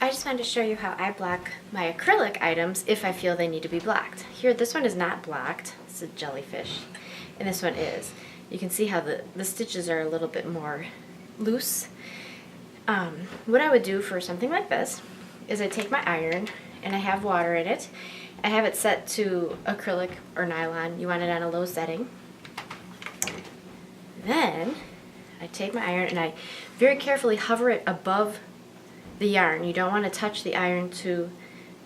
I just wanted to show you how I block my acrylic items if I feel they need to be blocked. Here, this one is not blocked. It's a jellyfish. And this one is. You can see how the stitches are a little bit more loose. What I would do for something like this is I take my iron and I have water in it. I have it set to acrylic or nylon. You want it on a low setting. Then I take my iron and I very carefully hover it above the yarn. You don't want to touch the iron to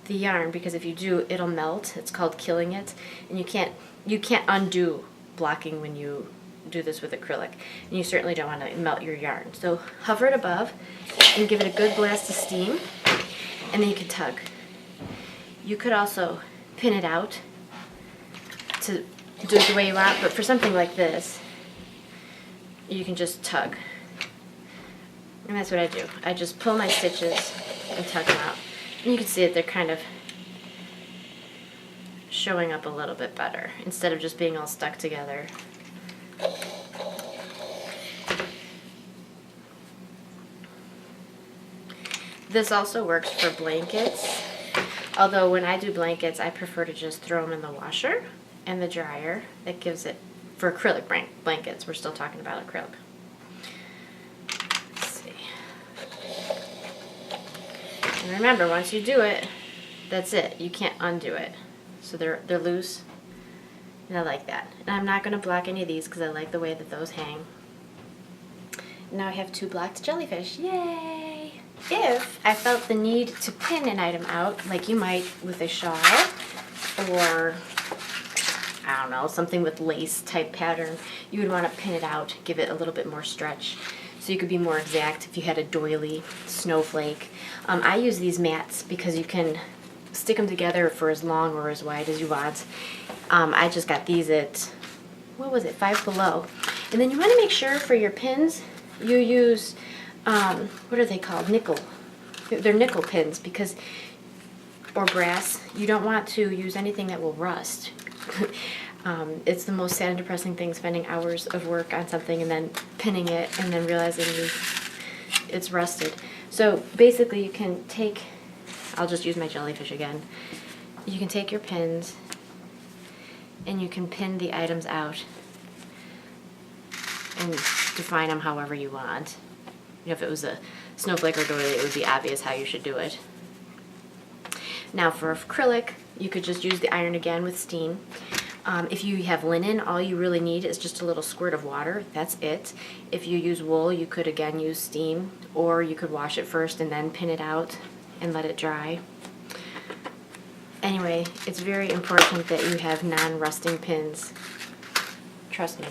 the yarn, because if you do, it'll melt. It's called killing it, and you can't undo blocking when you do this with acrylic, and you certainly don't want to melt your yarn. So hover it above and give it a good blast of steam, and then you can tug. You could also pin it out to do it the way you want, but for something like this, you can just tug. And that's what I do. I just pull my stitches and tug them out. And you can see that they're kind of showing up a little bit better instead of just being all stuck together. This also works for blankets. Although when I do blankets, I prefer to just throw them in the washer and the dryer. That gives it, for acrylic blankets, we're still talking about acrylic. And remember, once you do it, that's it. You can't undo it. So they're loose, and I like that. And I'm not going to block any of these because I like the way that those hang. Now I have 2 blocked jellyfish. Yay! If I felt the need to pin an item out, like you might with a shawl, or I don't know, something with lace type pattern, you would want to pin it out, give it a little bit more stretch. So you could be more exact if you had a doily, snowflake. I use these mats because you can stick them together for as long or as wide as you want. I just got these at, what was it, Five Below. And then you want to make sure for your pins, you use, what are they called? Nickel. They're nickel pins, because, or brass. You don't want to use anything that will rust. It's the most sad and depressing thing, spending hours of work on something and then pinning it and then realizing it's rusted. So basically you can take, I'll just use my jellyfish again. You can take your pins and you can pin the items out and define them however you want. You know, if it was a snowflake or doily, it would be obvious how you should do it. Now for acrylic, you could just use the iron again with steam. If you have linen, all you really need is just a little squirt of water. That's it. If you use wool, you could again use steam, or you could wash it first and then pin it out and let it dry. Anyway, it's very important that you have non-rusting pins. Trust me.